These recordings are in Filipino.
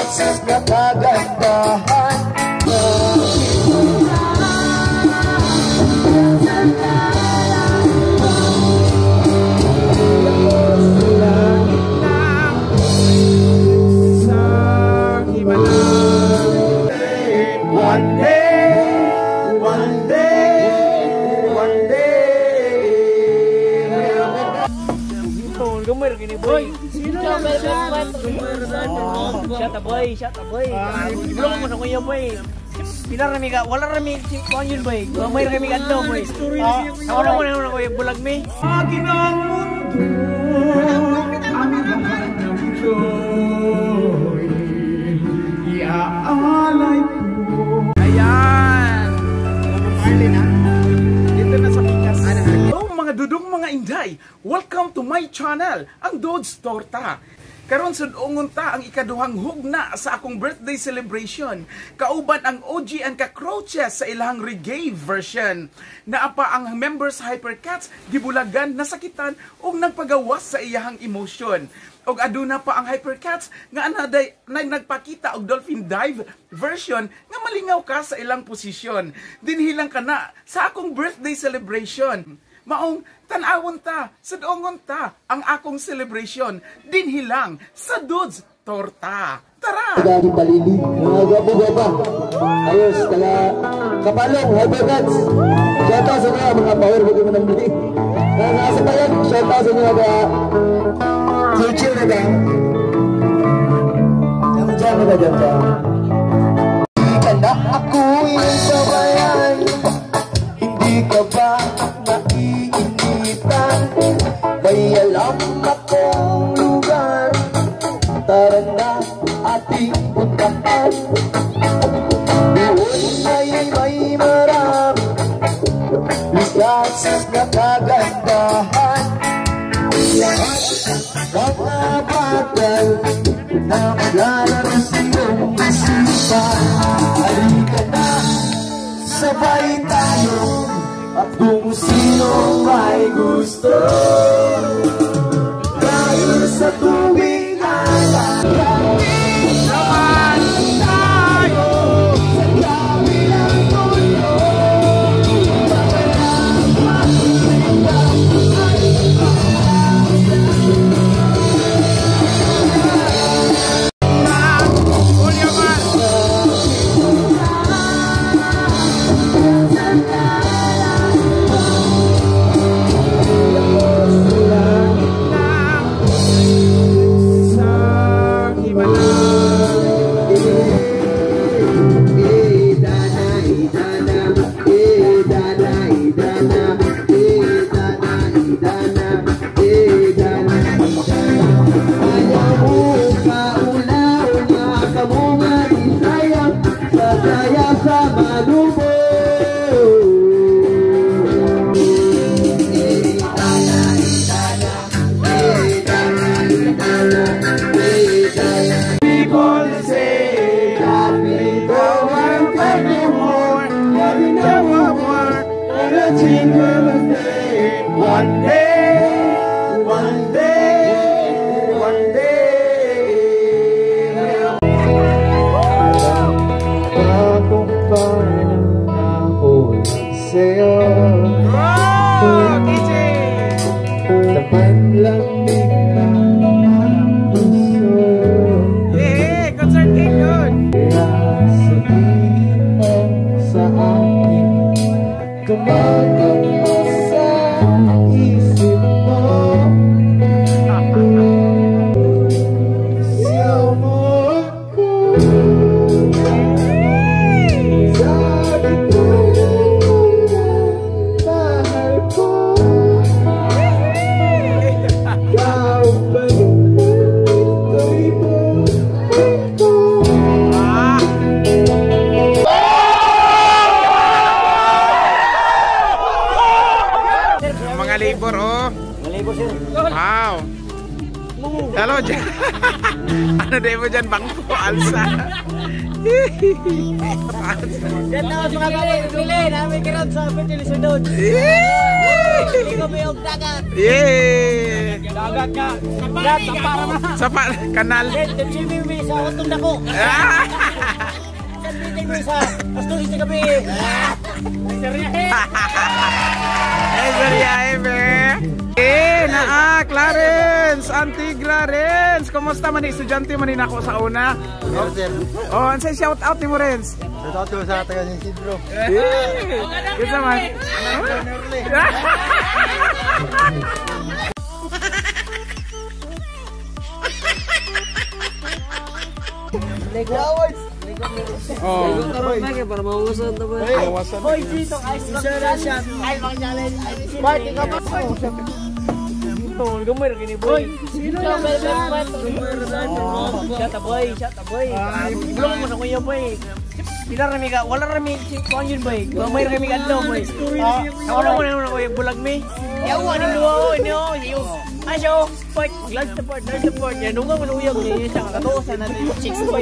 sa kagandahan Gumer gini boy. Shut boy. Belum mo sa kuya boy. Pilar rami ka, wala rami si Konyon boy. Gumer kami kadto boy. Ako na kuya bulag mi. Akin ang mundo. Ang lahat ng joy. Iaalay ko. Ayan. Arlene ha. Dito na sa Pikas. Mga dudong mga inday, welcome to my channel, ang Dodds Torta. Karon sudongon ta ang ikaduhang hugna sa akong birthday celebration. Kauban ang OG and Cockroaches sa ilang reggae version. Naapa ang members Hypercats, gibulagan, nasakitan ug nagpagawas sa iyahang emotion. Og aduna pa ang Hypercats nga anaday nagpakita og dolphin dive version nga malingaw ka sa ilang posisyon. Dinhilang ka na sa akong birthday celebration. Maong tanawon ta, sudongon ta ang akong celebration dinhilang sa Dodds Torta. Tara! Dari Balili, mga gwapo-gwapa. Ayos, taga Kapalong, Hypercats. Shout out sa mga power bago mo nang muli. Nasa payan, shout out sa mga chill na ba? Jam-jam na ba, jam-jam? Hindi na ako'y sabayan. Hindi ka ba naiinitan? May alam akong lugar. Tara na ating puntahan. Doon ay may marami likas na kagandahan. Mga bagal na maglalaro sa iyong isipan. Halika na, sabay tayo at kung sino may gusto. Dahil sa tubig alam naman tayo sa dami ng mundo. One day. dyan, bangko, alsa. Yan taos mga kapatid, pili namin kirat sa Betel Sudod. Hindi ko may dagat. Yay! Dagat ka. Dagat, sampara na. Sa kanal. Chimimi sa utong dako. San meeting mo sa Asturis na gabi. Seriyahe, be. Naa, Clarence, Auntie Clarence. Kumusta man, estudyante man din ako sa una. Oh, ansay shout out ni mo, Renz. Shout out sa taga ni Sidro. Kita man. Oh. Para mauusad na ba? Boy, dito, ice cream. Ay, mga challenge. Party ka pa. Gamay rin ni boy. Sino lang? Shut up boy, shut up boy. Belum mo na kuya boy. Pila rami ka, wala rami kuan yun boy. Gamay rami ka adlaw boy. Wala mo na kuya bulag mi. Yawa ni duwa no, yo. Ayo, part, glad support. Ya dunga mo uyog ni sa katuosan natin chicks boy.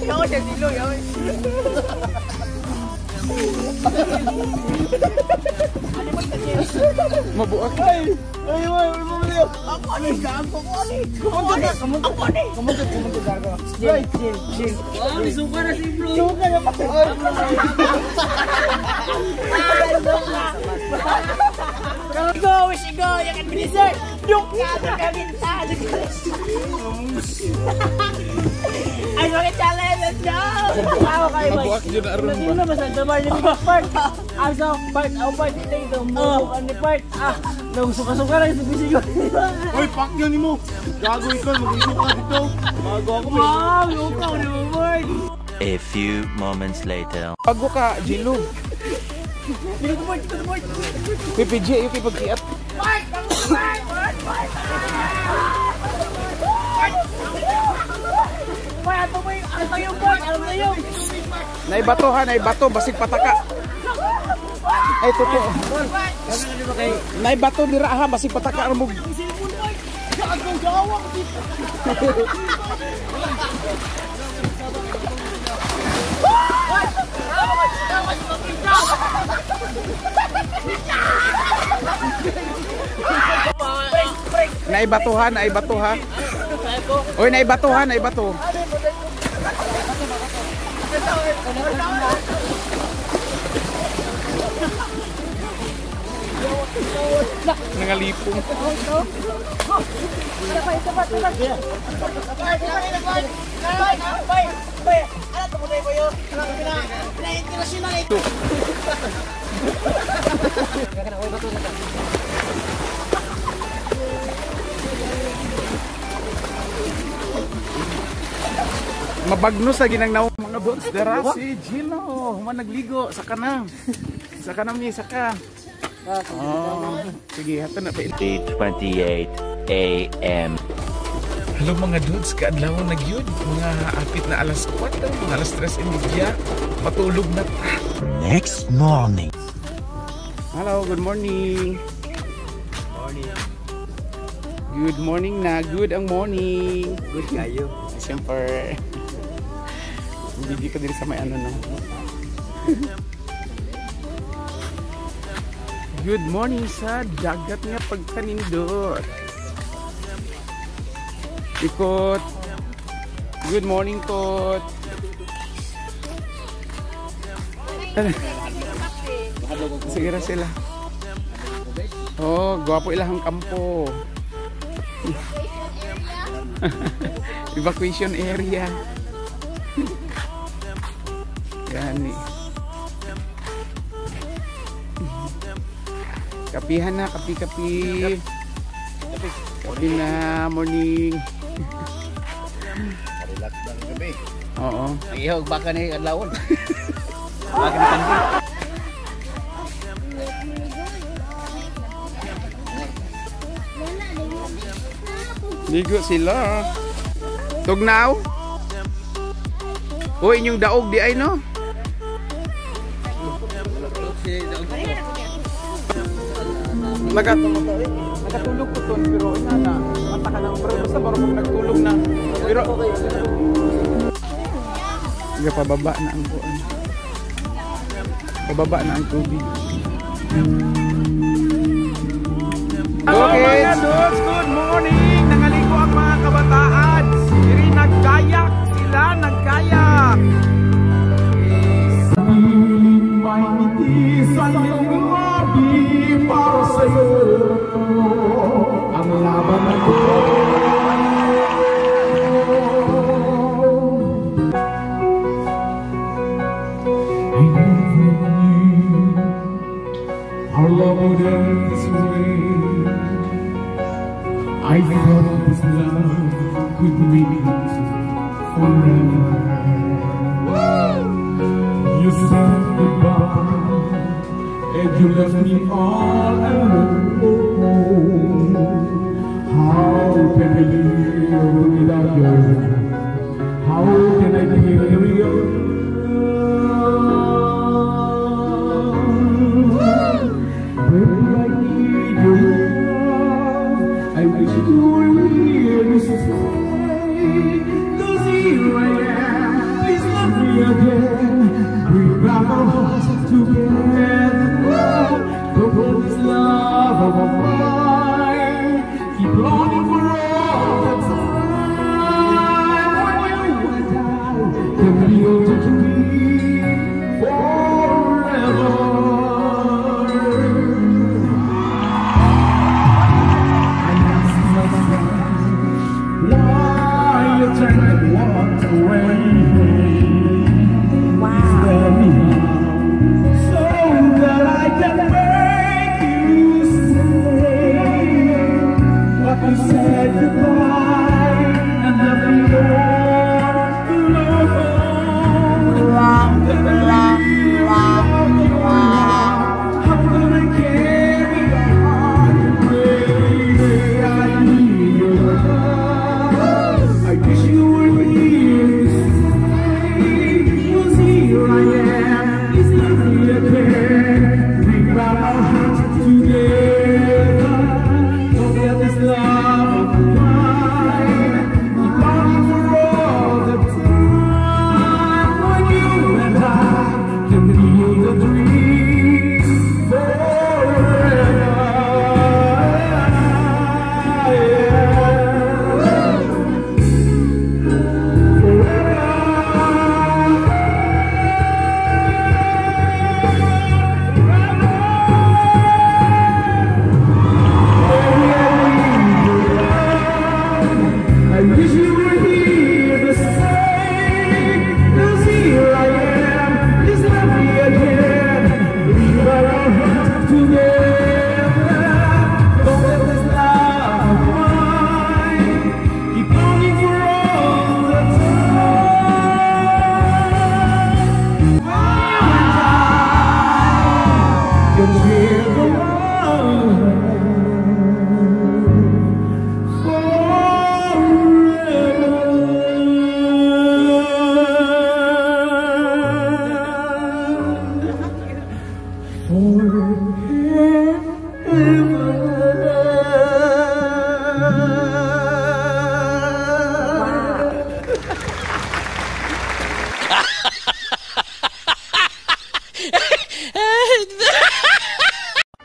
Yawa siya dilo yawa. Mabuak. Ay, bumili. Ako ni gago ko ni. Ako ni. Chill. Wow, suka na si bro. Suka na pati. Go, wish go, yang kan blizzard. Duk ka kaginta. Ay, mga challenge, let's go! Ako kayo, boy. Mabuak yun na aron ba? Hindi na masal, damar niyo mga part. Asa, part, part, ito, mukha ni part. Suka-suka lang, subisi ko. Oy, pak yun mo. Gago ikaw, mag-isip ka dito. Bago ako may... Wow, lukaw ni mo, boy. A few moments later. Bago ka, Jilug. Dito ko, boy. PPJ, yung kipagkiat. Part! Ano ba yung part? Ano ba yung? Naibato ha, naibato, basig pataka. Ay, totoo. Naibato dira ha, basig pataka. Ano mo? Naibato ha. Oy, naibato ha, naibato. Nangalipong. Mabagnos sa ginagnaw mga bots. Dara si Gino, human nagligo sa kanang. Sa kanang ni saka. Oh, sige, hato na pa. 8:28 a.m. Hello mga dudes, kaadlaw na gyud. Mga apit na alas 4, mga alas 3:30. Matulog na ta. Next morning. Hello, good morning. Good morning na, good ang morning. Good kayo. Siyempre. Hindi ka din sa may ano no. Good morning sa dagat nga pagkanindot. Ikot. Good morning, Kot. Sige ra sila. Oh, gwapo ilahang kampo. Evacuation area. Yan eh. Kapihan na, kapi. Kapi na, morning. Relax lang gabi. Oo. Ihaw baka ni adlawon. Ligo sila. Tugnaw. O inyong daog di ay no? Nakatulog ko ton pero ina na mata ka ng bro basta baro pag nagtulog na. Pero pababa na ang buwan. Pababa na ang tubig. Okay, mga dudes, good morning! Nangaligo ang mga kabataan. Diri nagkayak sila, nagkayak. May ngiti sa iyong labi para sa'yo. Ang laban na ko. I never knew our love would end this way. I thought this love could make it forever. You said goodbye and you left me all alone. How can I live without your love? How can I carry on? Baby, I need your love. I wish you were here to stay. 'Cause here I am. Please love me again. Bring back our hearts together. Don't hold this love of mine. Keep longing for all the time. When you and I can feel the dream forever. And ask myself, why you turned and walked away? So that I can make you say what you said goodbye and left me alone. How can I carry on, baby? I need your love. I wish you were here to stay. 'Cause here I am. Please love me again. Bring back our hearts together. Don't let this love of mine keep longing for all the time. When you and I can feel the dream forever. I wish you were here to stay. 'Cause here I am. Please love me again. Bring back our hearts together. Don't let this love of mine keep longing for all the time. When you and I can share the world.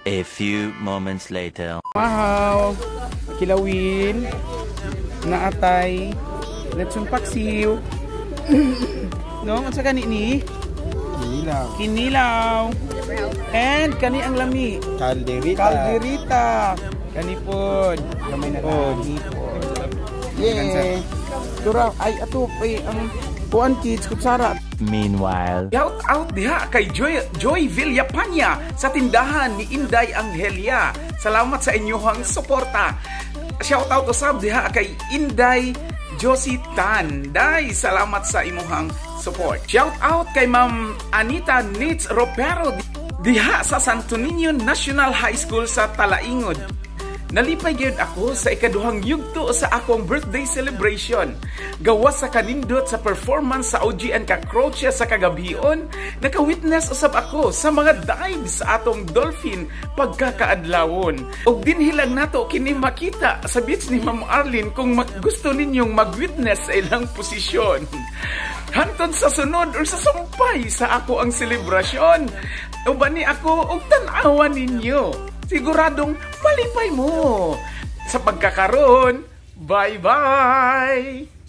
A few moments later. Wow! Kilawin, naatay, lechon paksiw. No, unsa gani ni? Kinilaw. Kinilaw. And kani ang lami. Kalderita. Kalderita. Kani pod. Gamay na Pod. Yeah. Dura ay ato pay ang kuan kids kutsara. Meanwhile, Shout out diha kay Joy Villapania sa tindahan ni Inday Angelia. Salamat sa inyong suporta. Shout out usab diha kay Inday Josie Tan. Day, salamat sa imuhang support. Shout out kay Ma'am Anita Nitz Ropero diha sa Santo Niño National High School sa Talaingod. Nalipay gyud ako sa ikaduhang yugto sa akong birthday celebration. Gawas sa kanindot sa performance sa OGN Kakrocha sa kagabhion, naka-witness usab ako sa mga dives sa atong dolphin pagkakaadlawon. Og dinhilang nato kini makita sa beach ni Ma'am Arlene kung gusto ninyong mag-witness sa ilang posisyon. Hantod sa sunod or sa sumpay sa ako ang selebrasyon. Uban ni ako og tan-awan ninyo. Siguradong palipay mo. Sa pagkakaroon, bye-bye!